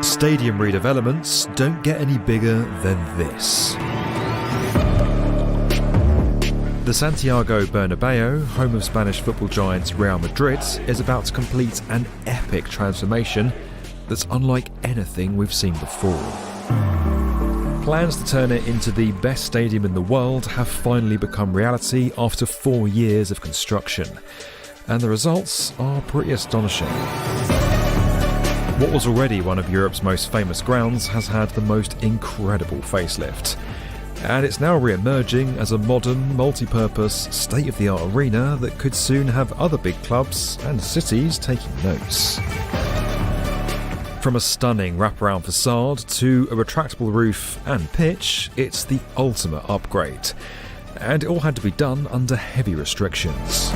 Stadium redevelopments don't get any bigger than this. The Santiago Bernabeu, home of Spanish football giants Real Madrid, is about to complete an epic transformation that's unlike anything we've seen before. Plans to turn it into the best stadium in the world have finally become reality after 4 years of construction, and the results are pretty astonishing. What was already one of Europe's most famous grounds has had the most incredible facelift, and it's now re-emerging as a modern, multi-purpose, state-of-the-art arena that could soon have other big clubs and cities taking notes. From a stunning wraparound facade to a retractable roof and pitch, it's the ultimate upgrade, and it all had to be done under heavy restrictions.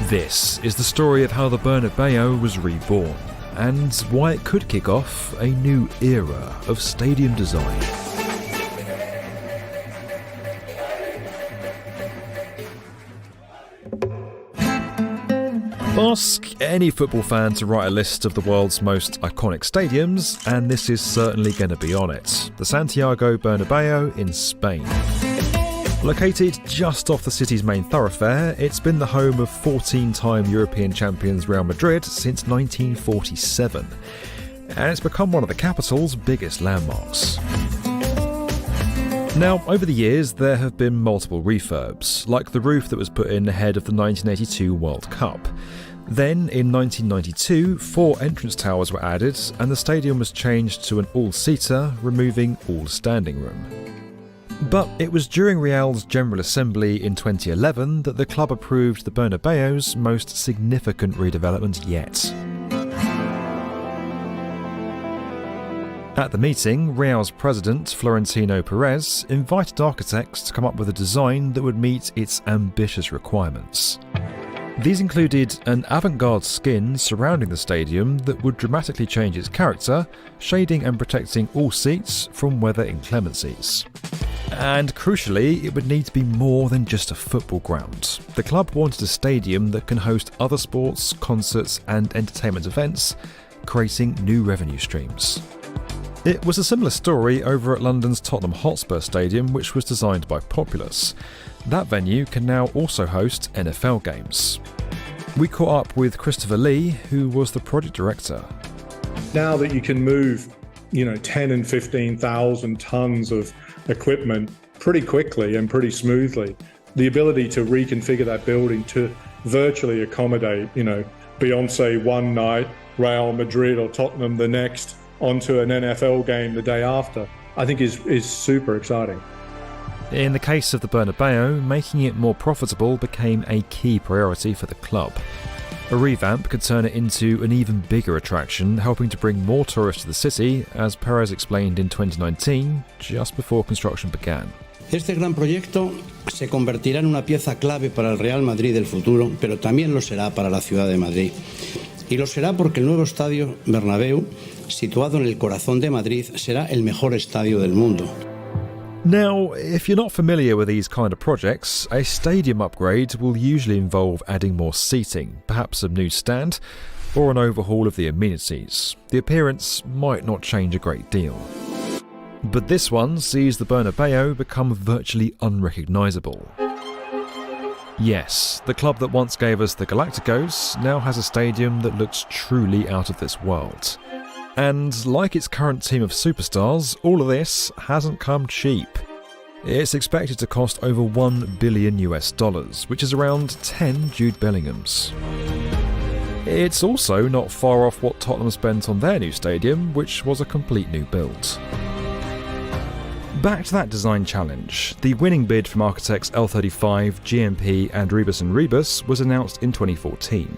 This is the story of how the Bernabeu was reborn, and why it could kick off a new era of stadium design. Ask any football fan to write a list of the world's most iconic stadiums, and this is certainly going to be on it. The Santiago Bernabeu in Spain. Located just off the city's main thoroughfare, it's been the home of 14-time European champions Real Madrid since 1947, and it's become one of the capital's biggest landmarks. Now, over the years, there have been multiple refurbs, like the roof that was put in ahead of the 1982 World Cup. Then, in 1992, 4 entrance towers were added, and the stadium was changed to an all-seater, removing all standing room. But it was during Real's General Assembly in 2011 that the club approved the Bernabeu's most significant redevelopment yet. At the meeting, Real's president, Florentino Perez, invited architects to come up with a design that would meet its ambitious requirements. These included an avant-garde skin surrounding the stadium that would dramatically change its character, shading and protecting all seats from weather inclemencies. And crucially, it would need to be more than just a football ground. The club wanted a stadium that can host other sports, concerts and entertainment events, creating new revenue streams. It was a similar story over at London's Tottenham Hotspur Stadium, which was designed by Populous. That venue can now also host NFL games. We caught up with Christopher Lee, who was the project director. Now that you can move, 10 and 15,000 tons of equipment pretty quickly and pretty smoothly, the ability to reconfigure that building to virtually accommodate, Beyonce one night, Real Madrid or Tottenham the next, onto an NFL game the day after, I think is super exciting. In the case of the Bernabeu, making it more profitable became a key priority for the club. A revamp could turn it into an even bigger attraction, helping to bring more tourists to the city, as Perez explained in 2019, just before construction began. Este gran proyecto se convertirá en una pieza clave para el Real Madrid del futuro, pero también lo será para la ciudad de Madrid. Y lo será porque el nuevo estadio Bernabéu, situado en el corazón de Madrid, será el mejor estadio del mundo. Now, if you're not familiar with these kind of projects, a stadium upgrade will usually involve adding more seating, perhaps a new stand, or an overhaul of the amenities. The appearance might not change a great deal. But this one sees the Bernabeu become virtually unrecognisable. Yes, the club that once gave us the Galacticos now has a stadium that looks truly out of this world. And like its current team of superstars, all of this hasn't come cheap. It's expected to cost over $1 billion, which is around 10 Jude Bellinghams. It's also not far off what Tottenham spent on their new stadium, which was a complete new build. Back to that design challenge, the winning bid from architects L35, GMP and Rebus & Rebus was announced in 2014.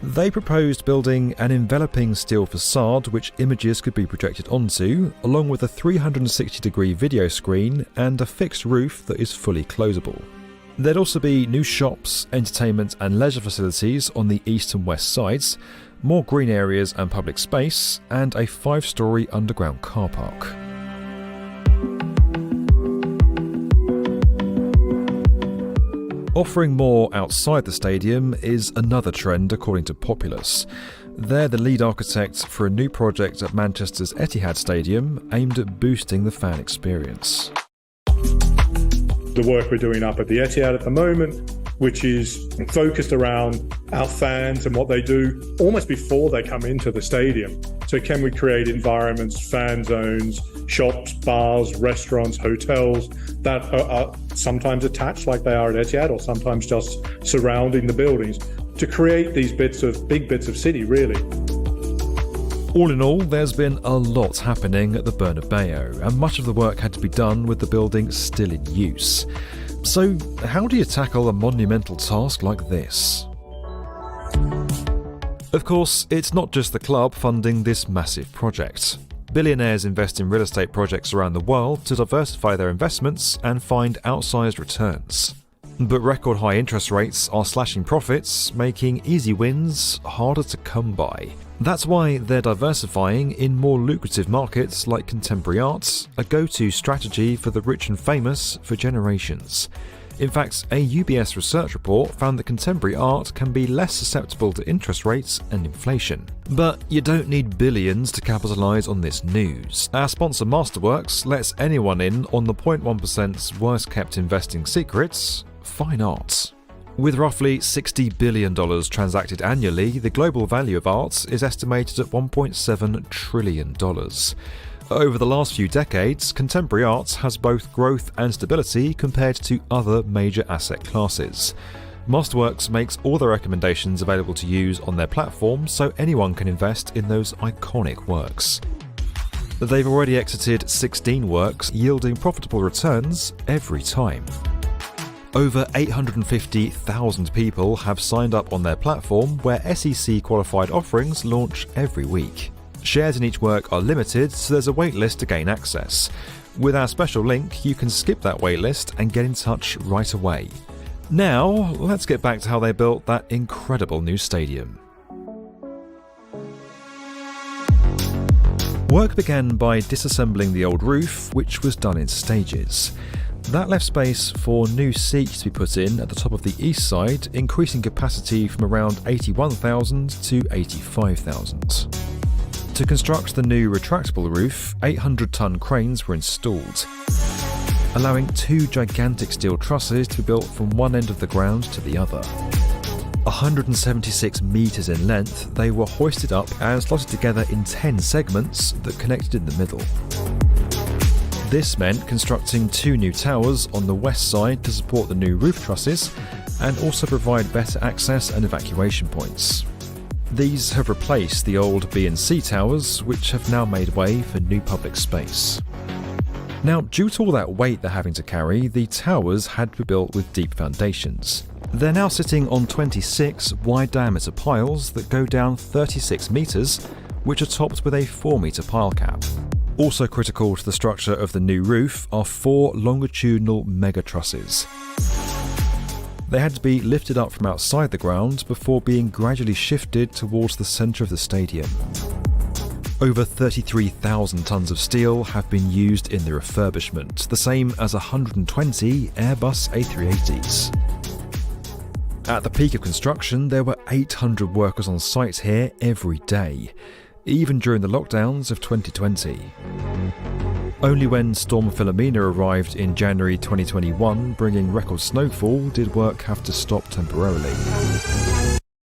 They proposed building an enveloping steel facade which images could be projected onto, along with a 360-degree video screen and a fixed roof that is fully closable. There'd also be new shops, entertainment and leisure facilities on the east and west sides, more green areas and public space, and a 5-storey underground car park. Offering more outside the stadium is another trend according to Populous. They're the lead architect for a new project at Manchester's Etihad Stadium aimed at boosting the fan experience. The work we're doing up at the Etihad at the moment, which is focused around our fans and what they do almost before they come into the stadium. So can we create environments, fan zones, shops, bars, restaurants, hotels that are sometimes attached like they are at Etihad, or sometimes just surrounding the buildings, to create these big bits of city, really. All in all, there's been a lot happening at the Bernabeu, and much of the work had to be done with the building still in use. So, how do you tackle a monumental task like this? Of course, it's not just the club funding this massive project. Billionaires invest in real estate projects around the world to diversify their investments and find outsized returns. But record high interest rates are slashing profits, making easy wins harder to come by. That's why they're diversifying in more lucrative markets like contemporary arts, a go-to strategy for the rich and famous for generations. In fact, a UBS research report found that contemporary art can be less susceptible to interest rates and inflation. But you don't need billions to capitalise on this news. Our sponsor Masterworks lets anyone in on the 0.1%'s worst-kept investing secrets: fine arts. With roughly $60 billion transacted annually, the global value of arts is estimated at $1.7 trillion. Over the last few decades, contemporary arts has both growth and stability compared to other major asset classes. Masterworks makes all their recommendations available to use on their platform, so anyone can invest in those iconic works. They've already exited 16 works, yielding profitable returns every time. Over 850,000 people have signed up on their platform, where SEC-qualified offerings launch every week. Shares in each work are limited, so there's a waitlist to gain access. With our special link, you can skip that waitlist and get in touch right away. Now, let's get back to how they built that incredible new stadium. Work began by disassembling the old roof, which was done in stages. That left space for new seats to be put in at the top of the east side, increasing capacity from around 81,000 to 85,000. To construct the new retractable roof, 800-ton cranes were installed, allowing two gigantic steel trusses to be built from one end of the ground to the other. 176 metres in length, they were hoisted up and slotted together in 10 segments that connected in the middle. This meant constructing two new towers on the west side to support the new roof trusses and also provide better access and evacuation points. These have replaced the old B and C towers, which have now made way for new public space. Now, due to all that weight they're having to carry, the towers had to be built with deep foundations. They're now sitting on 26 wide-diameter piles that go down 36 metres, which are topped with a 4-metre pile cap. Also critical to the structure of the new roof are 4 longitudinal mega trusses. They had to be lifted up from outside the ground before being gradually shifted towards the centre of the stadium. Over 33,000 tonnes of steel have been used in the refurbishment, the same as 120 Airbus A380s. At the peak of construction, there were 800 workers on site here every day, even during the lockdowns of 2020. Only when Storm Philomena arrived in January 2021, bringing record snowfall, did work have to stop temporarily.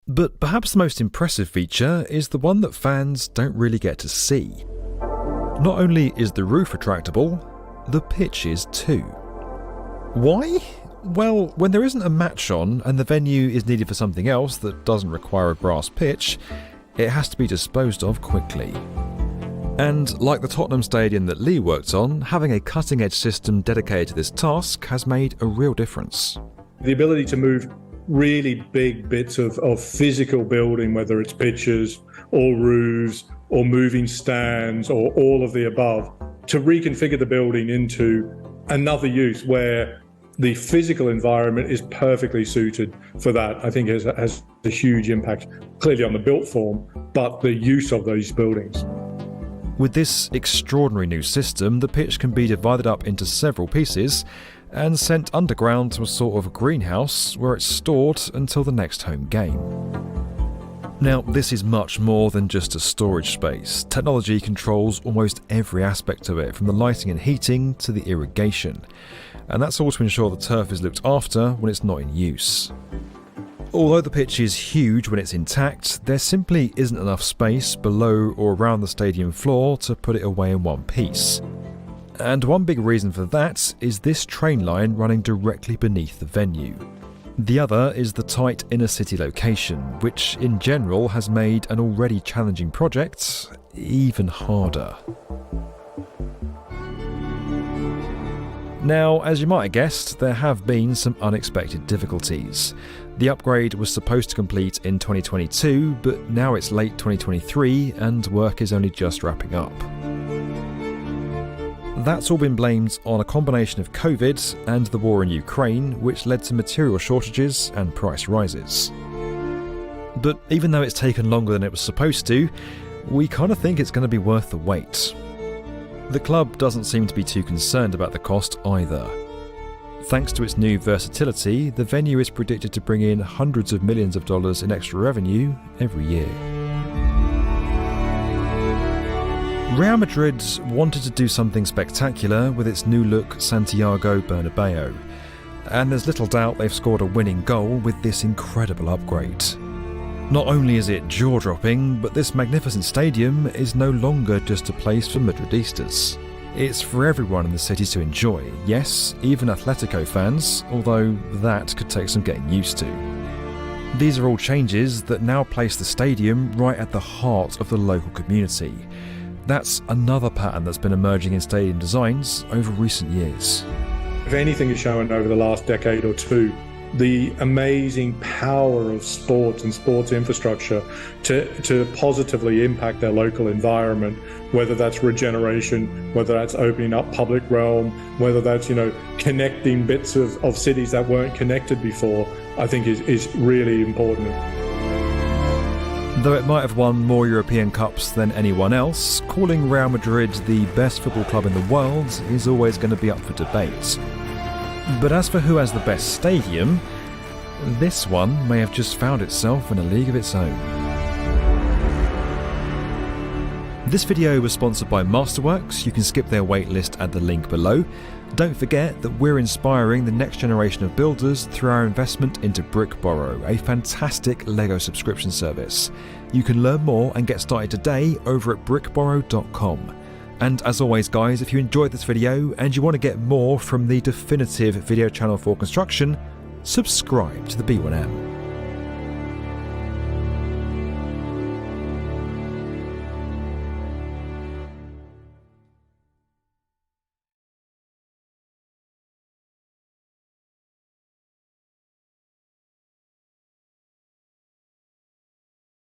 But perhaps the most impressive feature is the one that fans don't really get to see. Not only is the roof retractable, the pitch is too. Why? Well, when there isn't a match on and the venue is needed for something else that doesn't require a grass pitch, it has to be disposed of quickly. And like the Tottenham Stadium that Lee worked on, having a cutting-edge system dedicated to this task has made a real difference. The ability to move really big bits of physical building, whether it's pitches or roofs or moving stands or all of the above, to reconfigure the building into another use where the physical environment is perfectly suited for that, I think has a huge impact, clearly on the built form, but the use of those buildings. With this extraordinary new system, the pitch can be divided up into several pieces, and sent underground to a sort of greenhouse where it's stored until the next home game. Now, this is much more than just a storage space. Technology controls almost every aspect of it, from the lighting and heating to the irrigation. And that's all to ensure the turf is looked after when it's not in use. Although the pitch is huge when it's intact, there simply isn't enough space below or around the stadium floor to put it away in one piece. And one big reason for that is this train line running directly beneath the venue. The other is the tight inner city location, which in general has made an already challenging project even harder. Now, as you might have guessed, there have been some unexpected difficulties. The upgrade was supposed to complete in 2022, but now it's late 2023 and work is only just wrapping up. That's all been blamed on a combination of COVID and the war in Ukraine, which led to material shortages and price rises. But even though it's taken longer than it was supposed to, we kind of think it's going to be worth the wait. The club doesn't seem to be too concerned about the cost either. Thanks to its new versatility, the venue is predicted to bring in hundreds of millions of dollars in extra revenue every year. Real Madrid wanted to do something spectacular with its new look Santiago Bernabeu, and there's little doubt they've scored a winning goal with this incredible upgrade. Not only is it jaw-dropping, but this magnificent stadium is no longer just a place for Madridistas. It's for everyone in the city to enjoy, yes, even Atletico fans, although that could take some getting used to. These are all changes that now place the stadium right at the heart of the local community. That's another pattern that's been emerging in stadium designs over recent years. If anything has shown over the last decade or two, the amazing power of sports and sports infrastructure to positively impact their local environment, whether that's regeneration, whether that's opening up public realm, whether that's, connecting bits of cities that weren't connected before, I think is really important. Though it might have won more European Cups than anyone else, calling Real Madrid the best football club in the world is always going to be up for debate. But as for who has the best stadium, this one may have just found itself in a league of its own. This video was sponsored by Masterworks. You can skip their waitlist at the link below. Don't forget that we're inspiring the next generation of builders through our investment into BrickBorrow, a fantastic Lego subscription service. You can learn more and get started today over at brickborrow.com. And as always guys, if you enjoyed this video and you want to get more from the definitive video channel for construction, subscribe to the B1M.